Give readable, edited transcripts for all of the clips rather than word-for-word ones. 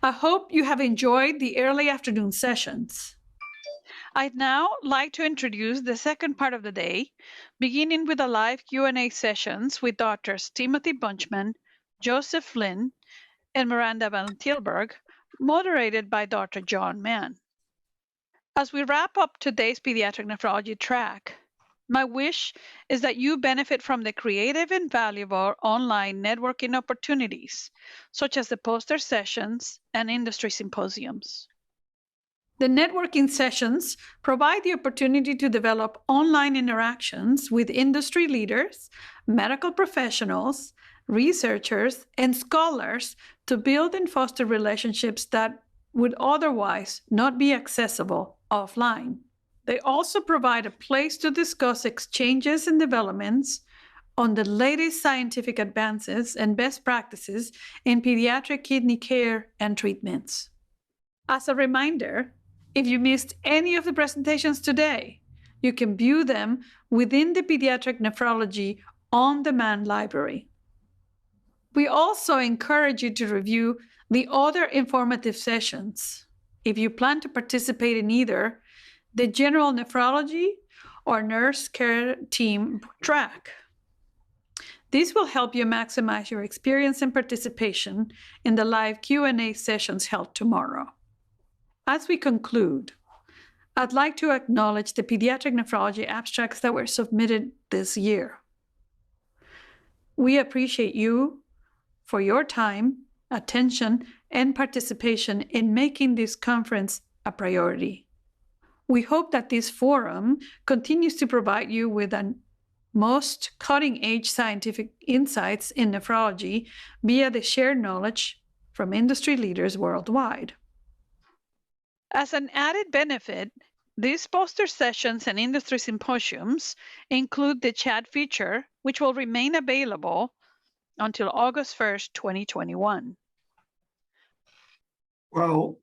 I hope you have enjoyed the early afternoon sessions. I'd now like to introduce the second part of the day, beginning with the live Q&A sessions with Drs. Timothy Bunchman, Joseph Flynn, and Miranda van Tilburg, moderated by Dr. John Mahan. As we wrap up today's Pediatric Nephrology Track, my wish is that you benefit from the creative and valuable online networking opportunities, such as the poster sessions and industry symposiums. The networking sessions provide the opportunity to develop online interactions with industry leaders, medical professionals, researchers, and scholars to build and foster relationships that would otherwise not be accessible offline. They also provide a place to discuss exchanges and developments on the latest scientific advances and best practices in pediatric kidney care and treatments. As a reminder, if you missed any of the presentations today, you can view them within the Pediatric Nephrology On-Demand Library. We also encourage you to review the other informative sessions if you plan to participate in either the General Nephrology or Nurse Care Team track. This will help you maximize your experience and participation in the live Q&A sessions held tomorrow. As we conclude, I'd like to acknowledge the pediatric nephrology abstracts that were submitted this year. We appreciate you for your time, attention, and participation in making this conference a priority. We hope that this forum continues to provide you with the most cutting-edge scientific insights in nephrology via the shared knowledge from industry leaders worldwide. As an added benefit, these poster sessions and industry symposiums include the chat feature, which will remain available until August 1st, 2021. Well,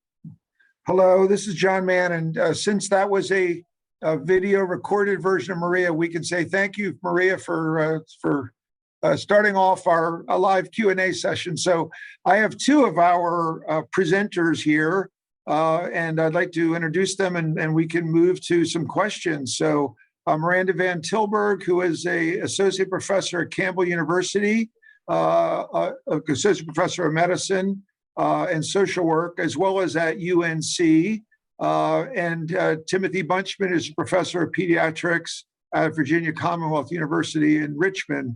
hello, this is John Mahan, and since that was a video recorded version of Maria, we can say thank you, Maria, for starting off our live Q&A session. So I have two of our presenters here, and I'd like to introduce them, and we can move to some questions. So Miranda van Tilburg, who is an associate professor at Campbell University, associate professor of medicine and social work, as well as at UNC. And Timothy Bunchman is a professor of pediatrics at Virginia Commonwealth University in Richmond.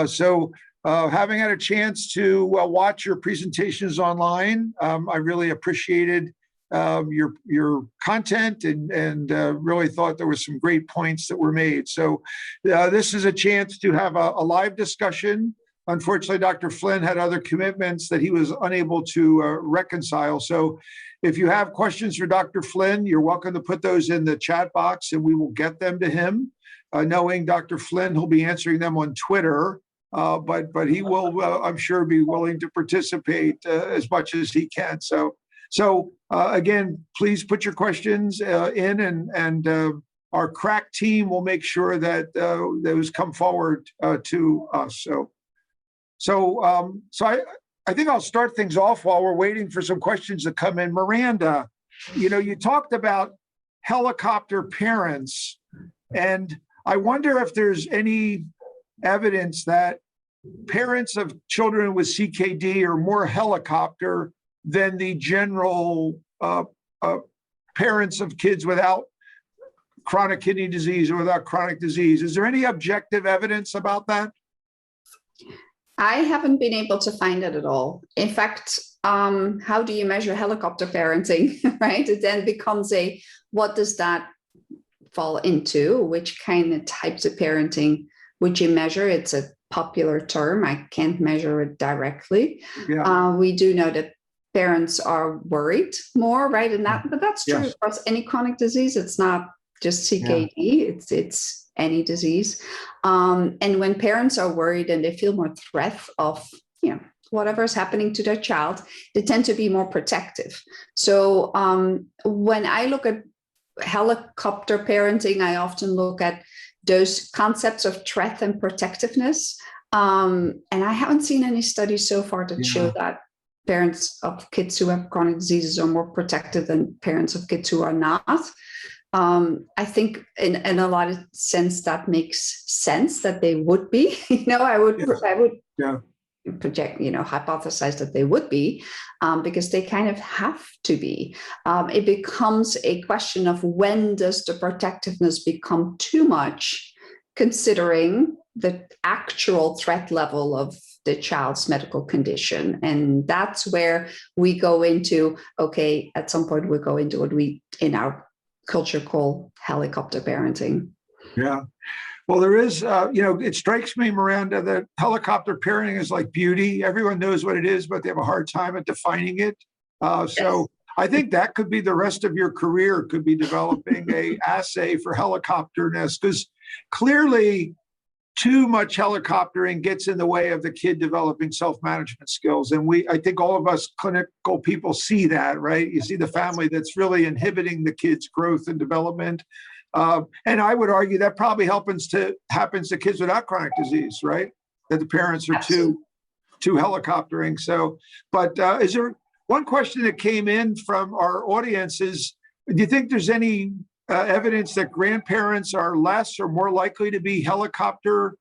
So having had a chance to watch your presentations online, I really appreciated your content and really thought there were some great points that were made. So this is a chance to have a live discussion. Unfortunately, Dr. Flynn had other commitments that he was unable to reconcile. So if you have questions for Dr. Flynn, you're welcome to put those in the chat box and we will get them to him. Knowing Dr. Flynn, he'll be answering them on Twitter, but he will, I'm sure, be willing to participate as much as he can. So again, please put your questions in, and our crack team will make sure that those come forward to us. So I think I'll start things off while we're waiting for some questions to come in. Miranda, you talked about helicopter parents, and I wonder if there's any evidence that parents of children with CKD are more helicopter than the general parents of kids without chronic kidney disease or without chronic disease. Is there any objective evidence about that? I haven't been able to find it at all. In fact, how do you measure helicopter parenting, right? It then becomes what does that fall into? Which kind of types of parenting would you measure? It's a popular term. I can't measure it directly. Yeah. We do know that parents are worried more, right? But that's true across any chronic disease. It's not just CKD. Yeah. It's any disease. And when parents are worried and they feel more threat of, whatever is happening to their child, they tend to be more protective. So when I look at helicopter parenting, I often look at those concepts of threat and protectiveness. And I haven't seen any studies so far that show that parents of kids who have chronic diseases are more protected than parents of kids who are not. I think in a lot of sense that makes sense that they would be. I would project, hypothesize that they would be, because they kind of have to be. It becomes a question of when does the protectiveness become too much, considering the actual threat level of the child's medical condition. And that's where we go into, okay, at some point we go into what we in our culture call helicopter parenting. Yeah. Well, there is, it strikes me, Miranda, that helicopter parenting is like beauty. Everyone knows what it is, but they have a hard time at defining it. So I think that could be the rest of your career, could be developing a assay for helicopterness, because clearly too much helicoptering gets in the way of the kid developing self-management skills. And I think all of us clinical people see that, right? You see the family that's really inhibiting the kid's growth and development. And I would argue that probably happens to kids without chronic disease, right? That the parents are too helicoptering. So, but is there one question that came in from our audience is, do you think there's any evidence that grandparents are less or more likely to be helicopter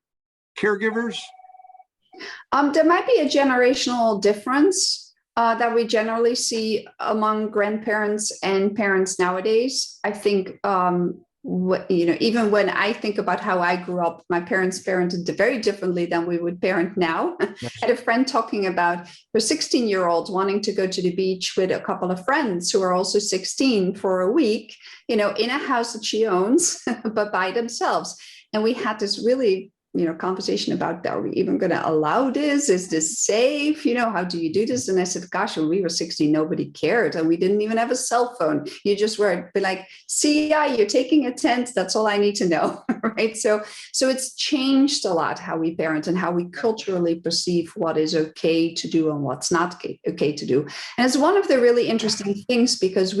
caregivers? There might be a generational difference that we generally see among grandparents and parents nowadays. I think, even when I think about how I grew up, my parents parented very differently than we would parent now. Yes. I had a friend talking about her 16-year-old wanting to go to the beach with a couple of friends who are also 16 for a week, in a house that she owns, but by themselves. And we had this really, conversation about, are we even going to allow this? Is this safe? How do you do this? And I said, gosh, when we were 16, nobody cared. And we didn't even have a cell phone. You just were like, see, you're taking a tent. That's all I need to know. Right. So it's changed a lot how we parent and how we culturally perceive what is okay to do and what's not okay to do. And it's one of the really interesting things, because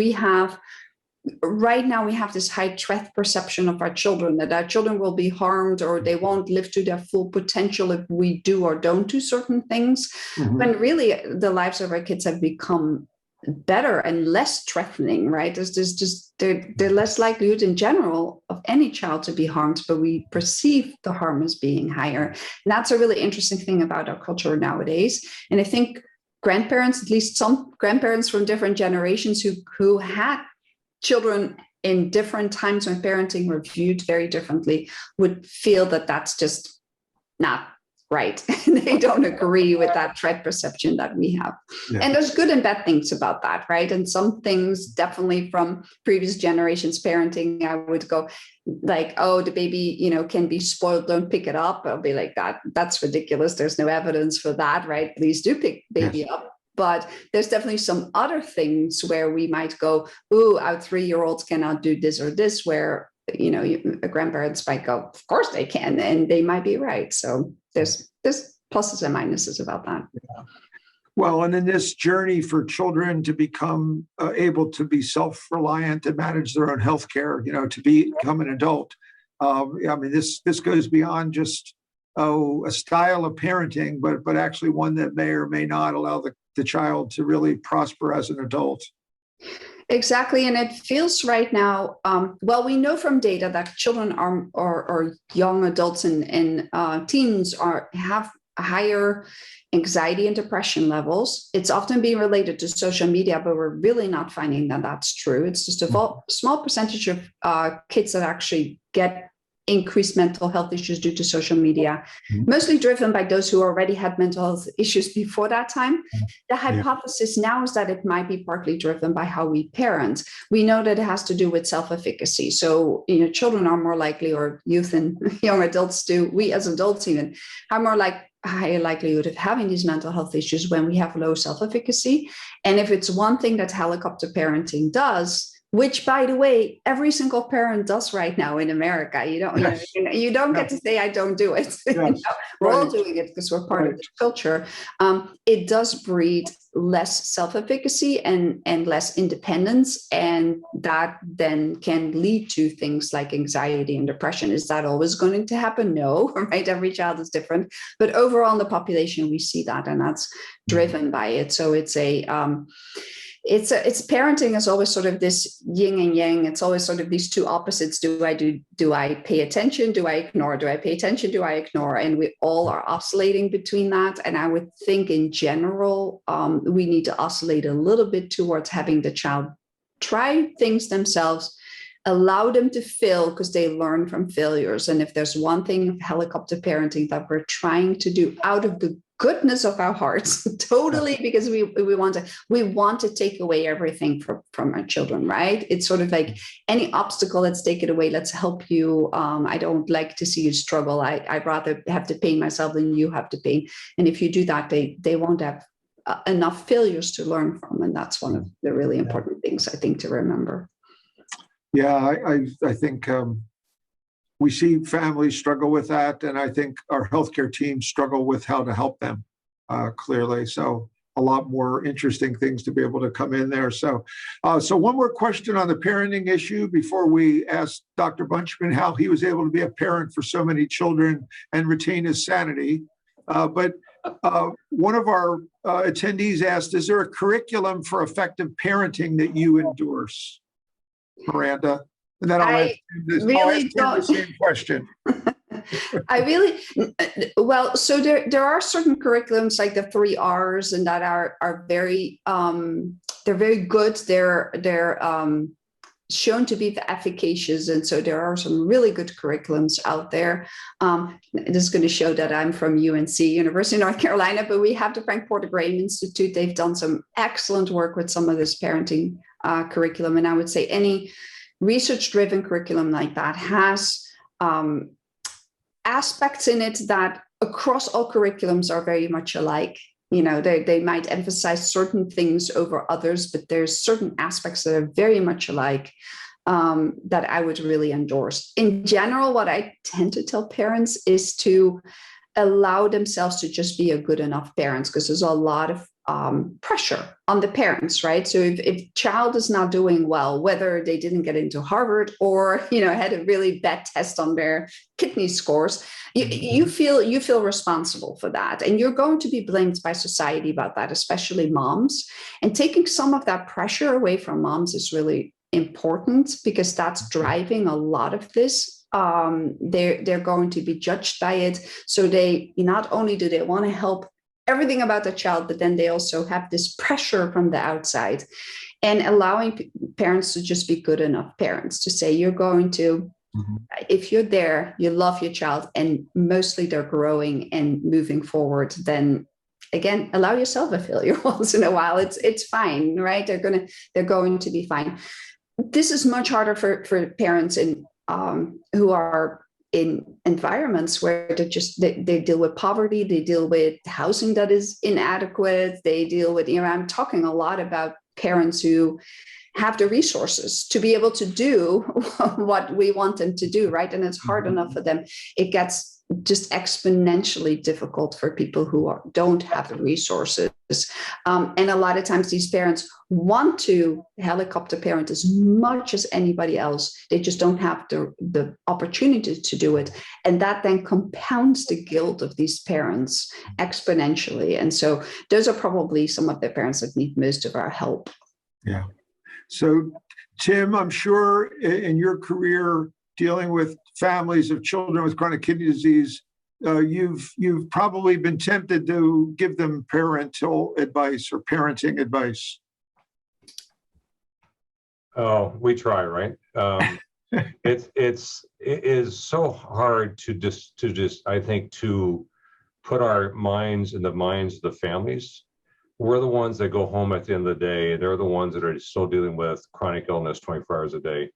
right now we have this high threat perception of our children, that our children will be harmed or they won't live to their full potential if we do or don't do certain things. Mm-hmm. When really the lives of our kids have become better and less threatening, right? They're less likelihood in general of any child to be harmed, but we perceive the harm as being higher. And that's a really interesting thing about our culture nowadays. And I think grandparents, at least some grandparents from different generations who had children in different times when parenting were viewed very differently, would feel that that's just not right. They don't agree with that threat perception that we have. Yeah. And there's good and bad things about that, right? And some things definitely from previous generations parenting, I would go like, oh, the baby, can be spoiled, don't pick it up. I'll be like, that's ridiculous. There's no evidence for that, right? Please do pick baby up. But there's definitely some other things where we might go, ooh, our 3-year-olds cannot do this or this, where, grandparents might go, of course they can, and they might be right. So there's pluses and minuses about that. Yeah. Well, and in this journey for children to become able to be self-reliant and manage their own healthcare, to become an adult, this goes beyond just a style of parenting, but actually one that may or may not allow the child to really prosper as an adult. Exactly. And it feels right now, we know from data that children or young adults and teens have higher anxiety and depression levels. It's often being related to social media, but we're really not finding that that's true. It's just a small percentage of kids that actually get increased mental health issues due to social media, mostly driven by those who already had mental health issues before that time. The hypothesis now is that it might be partly driven by how we parent. We know that it has to do with self-efficacy. So, children are more likely, or youth and young adults do, we as adults even, are more higher likelihood of having these mental health issues when we have low self-efficacy. And if it's one thing that helicopter parenting does, which, by the way, every single parent does right now in America. You don't, Yes. you don't get to say I don't do it. Yes. We're all Right. doing it because we're part of the culture. It does breed less self-efficacy and less independence, and that then can lead to things like anxiety and depression. Is that always going to happen? No, right? Every child is different, but overall in the population we see that, and that's driven by it. So it's parenting is always sort of this yin and yang. It's always sort of these two opposites. Do I pay attention? Do I ignore? Do I pay attention? Do I ignore? And we all are oscillating between that. And I would think in general, we need to oscillate a little bit towards having the child try things themselves, allow them to fail because they learn from failures. And if there's one thing of helicopter parenting that we're trying to do out of the goodness of our hearts, totally, because we want to take away everything from our children, right? It's sort of like any obstacle, let's take it away, let's help you. I don't like to see you struggle. I'd rather have to pain myself than you have to pain. And if you do that, they won't have enough failures to learn from. And that's one of the really important things I think to remember. Yeah, I think we see families struggle with that, and I think our healthcare teams struggle with how to help them clearly. So a lot more interesting things to be able to come in there. So one more question on the parenting issue before we ask Dr. Bunchman how he was able to be a parent for so many children and retain his sanity. But one of our attendees asked, is there a curriculum for effective parenting that you endorse, Miranda? And then I'll ask the same question. So there are certain curriculums like the 3 R's, and that are very they're very good. They're shown to be efficacious, and so there are some really good curriculums out there. This is going to show that I'm from UNC, University of North Carolina, but we have the Frank Porter Graham Institute. They've done some excellent work with some of this parenting curriculum, and I would say any research-driven curriculum like that has aspects in it that across all curriculums are very much alike. They might emphasize certain things over others, but there's certain aspects that are very much alike that I would really endorse. In general, what I tend to tell parents is to allow themselves to just be a good enough parents, because there's a lot of pressure on the parents, right? So if child is not doing well, whether they didn't get into Harvard or had a really bad test on their kidney scores, you feel responsible for that, and you're going to be blamed by society about that, especially moms. And taking some of that pressure away from moms is really important, because that's driving a lot of this. They're going to be judged by it, so they not only do they want to help everything about the child, but then they also have this pressure from the outside. And allowing parents to just be good enough parents, to say you're going to, if you're there, you love your child, and mostly they're growing and moving forward, then again, allow yourself a failure once in a while. It's fine, right? They're going to be fine. This is much harder for parents who are in environments where they deal with poverty, they deal with housing that is inadequate, they deal with, I'm talking a lot about parents who have the resources to be able to do what we want them to do, right? And it's hard enough for them. It gets just exponentially difficult for people who don't have the resources. And a lot of times these parents want to helicopter parent as much as anybody else. They just don't have the opportunity to do it. And that then compounds the guilt of these parents exponentially. And so those are probably some of the parents that need most of our help. Yeah. So Tim, I'm sure in your career dealing with families of children with chronic kidney disease, you've probably been tempted to give them parental advice or parenting advice. Oh, we try, right? It is so hard to just I think to put our minds in the minds of the families. We're the ones that go home at the end of the day. They're the ones that are still dealing with chronic illness 24 hours a day.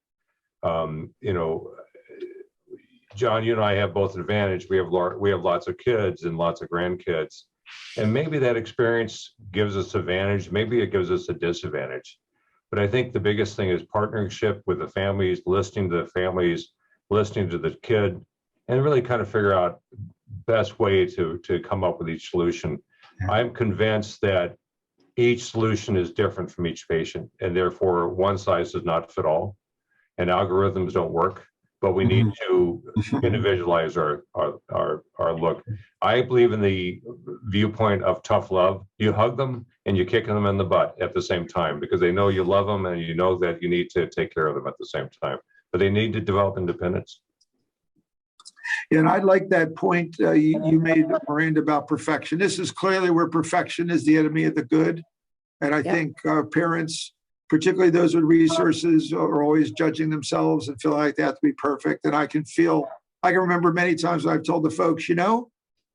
John, you and I have both an advantage. We have lots of kids and lots of grandkids, and maybe that experience gives us advantage. Maybe it gives us a disadvantage. But I think the biggest thing is partnership with the families, listening to the families, listening to the kid, and really kind of figure out best way to come up with each solution. Yeah. I'm convinced that each solution is different from each patient, and therefore one size does not fit all, and algorithms don't work, but we need to individualize our look. I believe in the viewpoint of tough love. You hug them and you're kicking them in the butt at the same time, because they know you love them and you know that you need to take care of them at the same time, but they need to develop independence. And I like that point you made, Miranda, about perfection. This is clearly where perfection is the enemy of the good. And I think parents, particularly those with resources, are always judging themselves and feeling like they have to be perfect. And I can remember many times I've told the folks,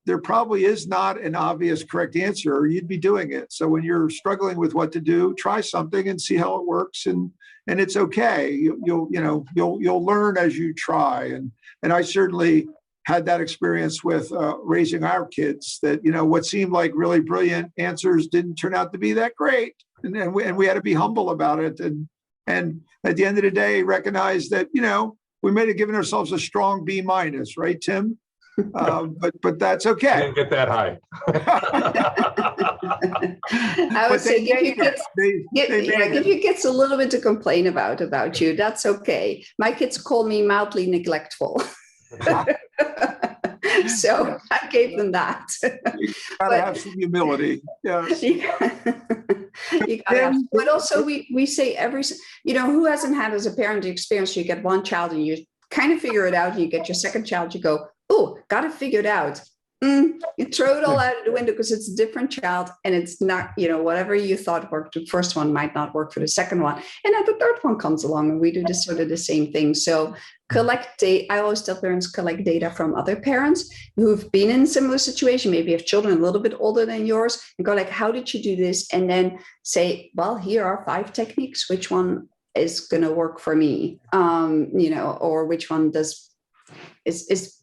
there probably is not an obvious correct answer, or you'd be doing it. So when you're struggling with what to do, try something and see how it works, and it's okay. You'll learn as you try. And I certainly had that experience with raising our kids, that what seemed like really brilliant answers didn't turn out to be that great, and we had to be humble about it, and at the end of the day recognize that we may have given ourselves a strong B-, right, Tim? But that's okay. I didn't get that high. I would say give your kids a little bit to complain about you. That's okay. My kids call me mildly neglectful. So I gave them that. You gotta have some humility. Yes. But also we say who hasn't had as a parent the experience, you get one child and you kind of figure it out, and you get your second child, you go, oh, got it figured out. You throw it all out of the window because it's a different child, and it's not, whatever you thought worked the first one might not work for the second one. And then the third one comes along, and we do this sort of the same thing. So collect data. I always tell parents, collect data from other parents who've been in a similar situation, maybe have children a little bit older than yours, and go like, how did you do this? And then say, well, here are 5 techniques. Which one is going to work for me? Or which one is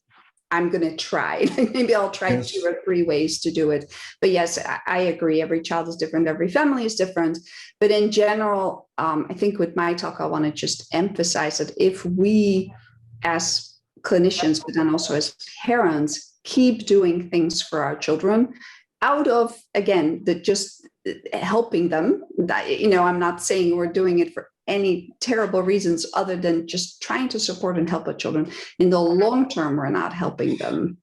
I'm going to try. Maybe I'll try 2 or 3 ways to do it. But yes, I agree. Every child is different. Every family is different. But in general, I think with my talk, I want to just emphasize that if we as clinicians, but then also as parents, keep doing things for our children out of, again, just helping them, I'm not saying we're doing it for any terrible reasons other than just trying to support and help our children. In the long term, we're not helping them.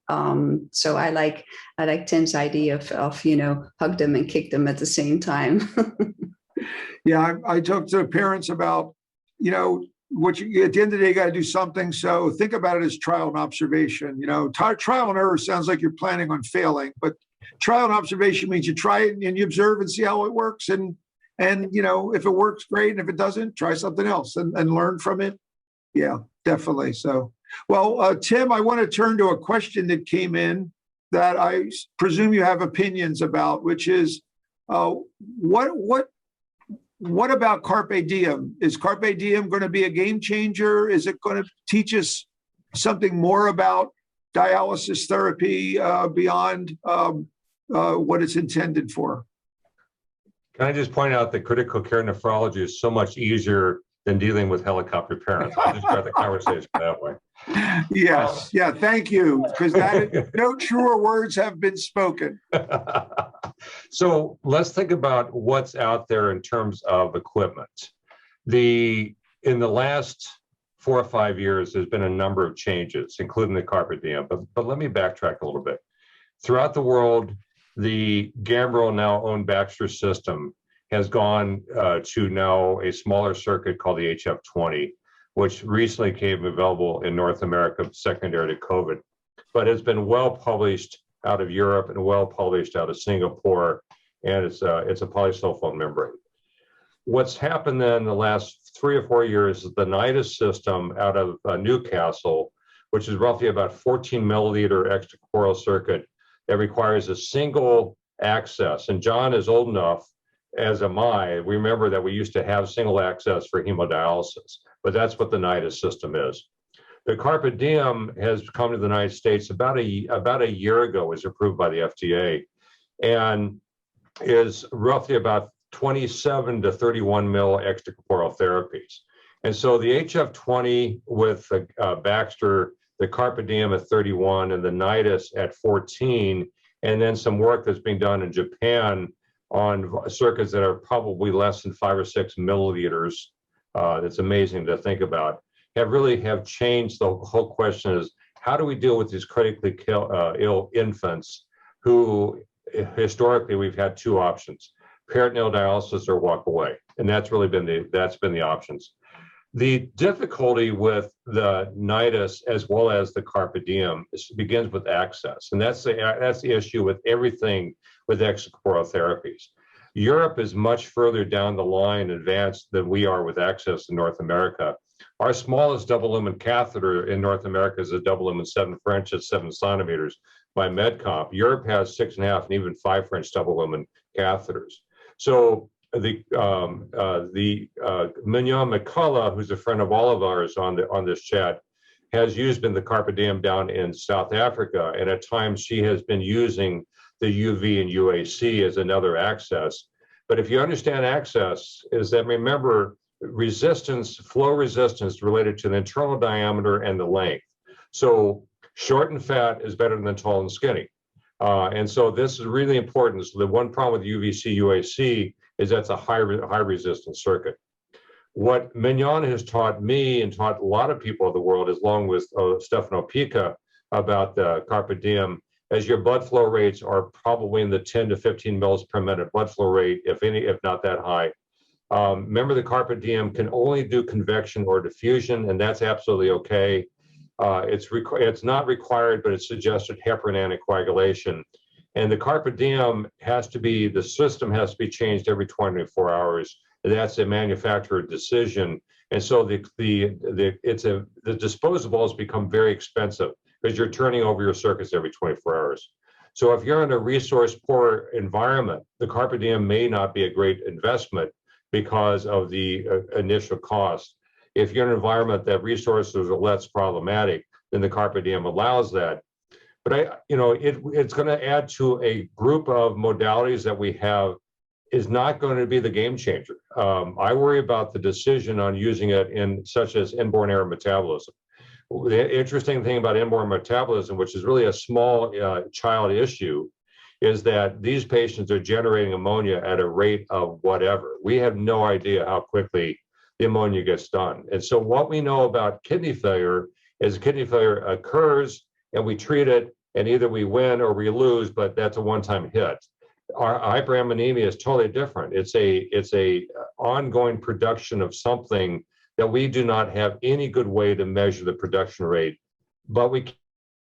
So I like Tim's idea of hug them and kick them at the same time. Yeah, I talk to parents about what you, at the end of the day, you got to do something. So think about it as trial and observation. Trial and error sounds like you're planning on failing, but trial and observation means you try it and you observe and see how it works. And if it works, great. And if it doesn't, try something else and learn from it. Yeah, definitely. So, well, Tim, I want to turn to a question that came in that I presume you have opinions about, which is what about Carpe Diem? Is Carpe Diem going to be a game changer? Is it going to teach us something more about dialysis therapy beyond what it's intended for? Can I just point out that critical care nephrology is so much easier than dealing with helicopter parents? I'll just start the conversation that way. Yes. Yeah. Thank you. Because no truer words have been spoken. So let's think about what's out there in terms of equipment. In the last 4 or 5 years, there's been a number of changes, including the Carpe Diem. But let me backtrack a little bit. Throughout the world, the Gambro now owned Baxter system has gone to now a smaller circuit called the HF20, which recently became available in North America secondary to COVID, but has been well published out of Europe and well published out of Singapore, and it's a polysulfone membrane. What's happened then in the last 3 or 4 years is the Nidus system out of Newcastle, which is roughly about 14 milliliter extracorporeal circuit that requires a single access. And John is old enough, as am I, we remember that we used to have single access for hemodialysis, but that's what the Nidus system is. The Carpe Diem has come to the United States about a year ago, was approved by the FDA, and is roughly about 27 to 31 mil extracorporeal therapies. And so the HF20 with Baxter, the Carpe Diem at 31, and the Nidus at 14, and then some work that's being done in Japan on circuits that are probably less than 5 or 6 milliliters. That's amazing to think about. Have changed the whole question is, how do we deal with these critically ill infants who historically we've had two options: peritoneal dialysis or walk away, and that's really been the options. The difficulty with the Nidus as well as the Carpe Diem begins with access, and that's the issue with everything with extracorporeal therapies. Europe is much further down the line advanced than we are with access in North America. Our smallest double lumen catheter in North America is a double lumen 7 French at 7 centimeters by Medcomp. Europe has 6.5 and even 5 French double lumen catheters. So the Mignon McCullough, who's a friend of all of ours on this chat, has used the Carpe Diem down in South Africa, and at times she has been using the UV and UAC as another access. But if you understand access, is that, remember, flow resistance related to the internal diameter and the length. So short and fat is better than tall and skinny. And so this is really important. So the one problem with UVC, UAC is that's a high resistance circuit. What Mignon has taught me and taught a lot of people in the world, along with Stefano Pica, about the Carpe Diem, as your blood flow rates are probably in the 10 to 15 mils per minute blood flow rate, if not that high. Remember, the Carpe Diem can only do convection or diffusion, and that's absolutely okay. It's not required, but it's suggested heparin anticoagulation. And the Carpe Diem the system has to be changed every 24 hours. That's a manufacturer decision. And so the disposables become very expensive because you're turning over your circuits every 24 hours. So if you're in a resource poor environment, the Carpe Diem may not be a great investment because of the initial cost. If you're in an environment that resources are less problematic, then the Carpe Diem allows that. But it's going to add to a group of modalities that we have is not going to be the game changer. I worry about the decision on using it in such as inborn error metabolism. The interesting thing about inborn metabolism, which is really a small child issue, is that these patients are generating ammonia at a rate of whatever. We have no idea how quickly the ammonia gets done. And so what we know about kidney failure is kidney failure occurs and we treat it, and either we win or we lose, but that's a one-time hit. Our hyperammonemia is totally different. It's a ongoing production of something that we do not have any good way to measure the production rate, but we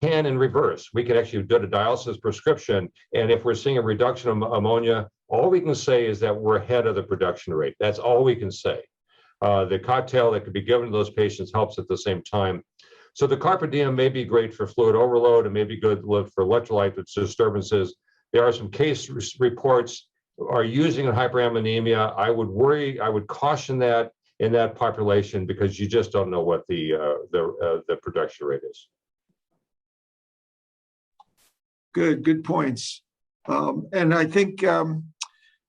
can in reverse. We can actually do a dialysis prescription, and if we're seeing a reduction of ammonia, all we can say is that we're ahead of the production rate. That's all we can say. The cocktail that could be given to those patients helps at the same time. So the Carpe Diem may be great for fluid overload and may be good for electrolyte disturbances. There are some case reports are using hyperammonemia. I would caution that in that population because you just don't know what the production rate is. Good points. And I think,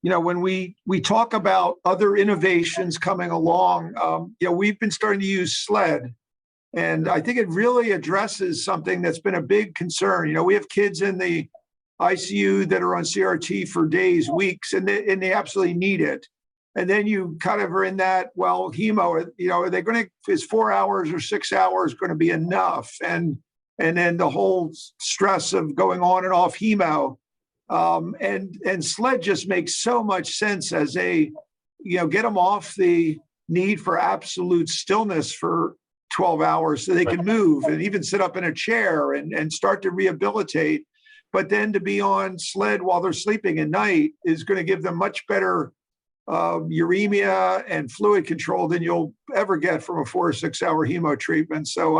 when we talk about other innovations coming along, we've been starting to use Sled. And I think it really addresses something that's been a big concern. We have kids in the ICU that are on CRT for days, weeks, and they absolutely need it. And then you kind of are in that, well, hemo, are they going to, is 4 hours or 6 hours going to be enough? And then the whole stress of going on and off hemo. And Sled just makes so much sense as get them off the need for absolute stillness for 12 hours so they can move and even sit up in a chair and start to rehabilitate. But then to be on Sled while they're sleeping at night is going to give them much better uremia and fluid control than you'll ever get from a 4 or 6 hour hemo treatment. So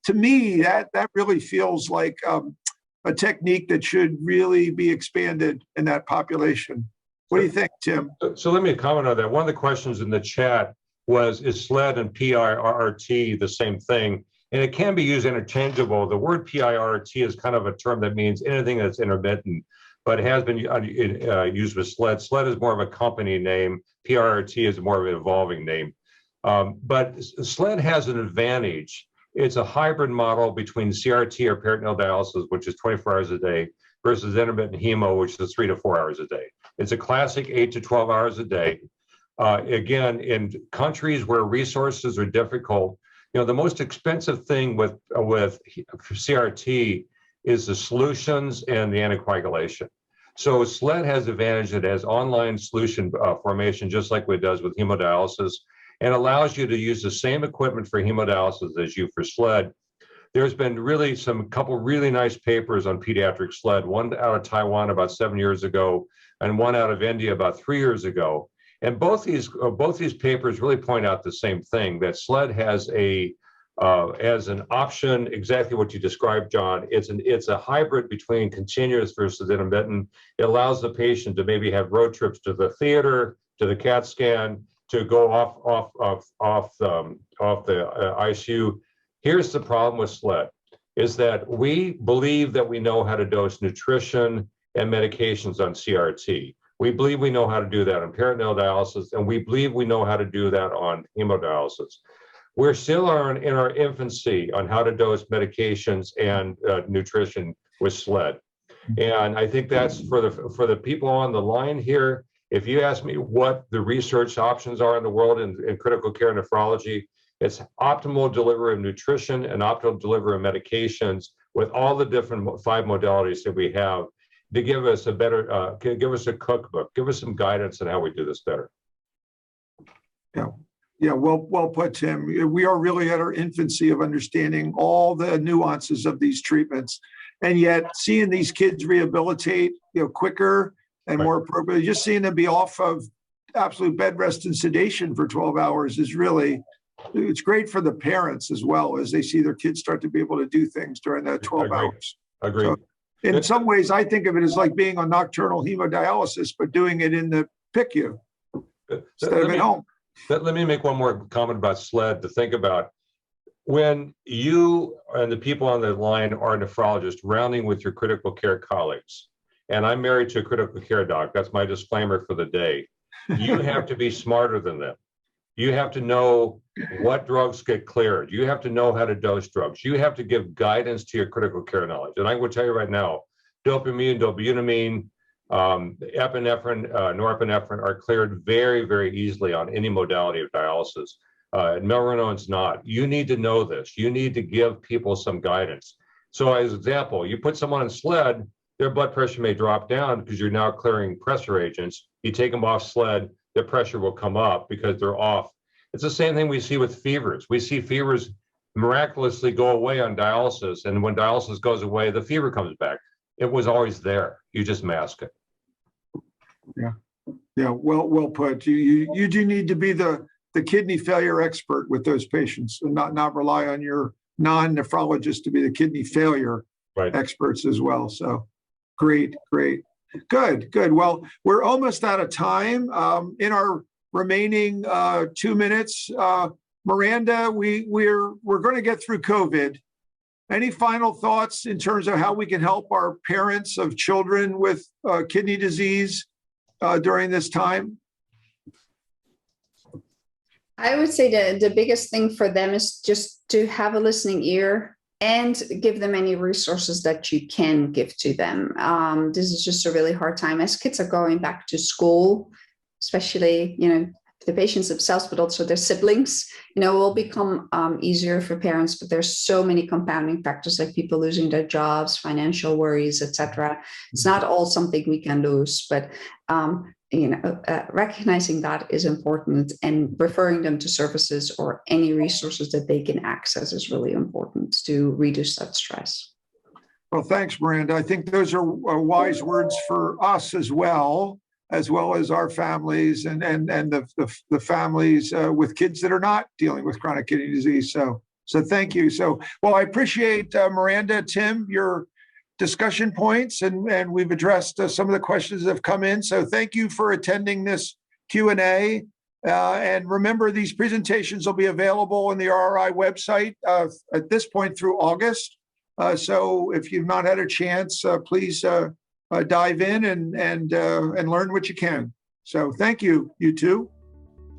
to me, that really feels like a technique that should really be expanded in that population. What do you think, Tim? So let me comment on that. One of the questions in the chat was, is Sled and PIRT the same thing? And it can be used interchangeable. The word PIRT is kind of a term that means anything that's intermittent. but it has been used with Sled. Sled is more of a company name. PRRT is more of an evolving name. But Sled has an advantage. It's a hybrid model between CRT or peritoneal dialysis, which is 24 hours a day, versus intermittent hemo, which is 3 to 4 hours a day. It's a classic 8 to 12 hours a day. Again, in countries where resources are difficult, the most expensive thing with CRT is the solutions and the anticoagulation. So Sled has the advantage that it has online solution formation, just like it does with hemodialysis, and allows you to use the same equipment for hemodialysis as you for Sled. There's been really couple really nice papers on pediatric Sled, one out of Taiwan about 7 years ago, and one out of India about 3 years ago. And both these papers really point out the same thing, that Sled has as an option exactly what you described, John. It's a hybrid between continuous versus intermittent. It allows the patient to maybe have road trips to the theater, to the CAT scan, to go off the ICU. Here's the problem with Sled, is that we believe that we know how to dose nutrition and medications on CRT. We believe we know how to do that on peritoneal dialysis, and we believe we know how to do that on hemodialysis. We're still in our infancy on how to dose medications and nutrition with Sled. And I think that's for the people on the line here. If you ask me what the research options are in the world in critical care nephrology, it's optimal delivery of nutrition and optimal delivery of medications with all the different 5 modalities that we have to give us a better, give us a cookbook, give us some guidance on how we do this better. Yeah, well put, Tim. We are really at our infancy of understanding all the nuances of these treatments, and yet seeing these kids rehabilitate, quicker and more appropriately, just seeing them be off of absolute bed rest and sedation for 12 hours is really, it's great for the parents as well, as they see their kids start to be able to do things during that 12 hours. Agreed. So in some ways, I think of it as like being on nocturnal hemodialysis, but doing it in the PICU instead of at home. Let me make one more comment about Sled to think about. When you and the people on the line are nephrologists rounding with your critical care colleagues, and I'm married to a critical care doc, that's my disclaimer for the day, you have to be smarter than them. You have to know what drugs get cleared. You have to know how to dose drugs. You have to give guidance to your critical care knowledge. And I will tell you right now, dopamine, dobutamine, epinephrine, norepinephrine are cleared very, very easily on any modality of dialysis. Milrinone's not. You need to know this. You need to give people some guidance. So as an example, you put someone on Sled, their blood pressure may drop down because you're now clearing pressure agents. You take them off Sled, their pressure will come up because they're off. It's the same thing we see with fevers. We see fevers miraculously go away on dialysis, and when dialysis goes away, the fever comes back. It was always there. You just mask it. Yeah. Well put. You do need to be the kidney failure expert with those patients, and not rely on your non-nephrologist to be the kidney failure experts as well. So great. Good. Well, we're almost out of time. In our remaining 2 minutes, Miranda, we're going to get through COVID. Any final thoughts in terms of how we can help our parents of children with kidney disease during this time? I would say the biggest thing for them is just to have a listening ear and give them any resources that you can give to them. This is just a really hard time as kids are going back to school, especially, the patients themselves, but also their siblings, will become easier for parents, but there's so many compounding factors like people losing their jobs, financial worries, etc. It's not all something we can lose, but recognizing that is important, and referring them to services or any resources that they can access is really important to reduce that stress. Well, thanks, Miranda. I think those are wise words for us as well as our families and the families with kids that are not dealing with chronic kidney disease. So thank you. Well, I appreciate Miranda, Tim, your discussion points, and we've addressed some of the questions that have come in. So thank you for attending this Q&A. And remember, these presentations will be available on the RRI website at this point through August. So if you've not had a chance, please dive in and learn what you can. So thank you, you two.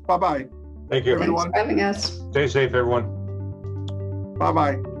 Bye-bye. Thank you. Thanks for having us. Stay safe, everyone. Bye-bye.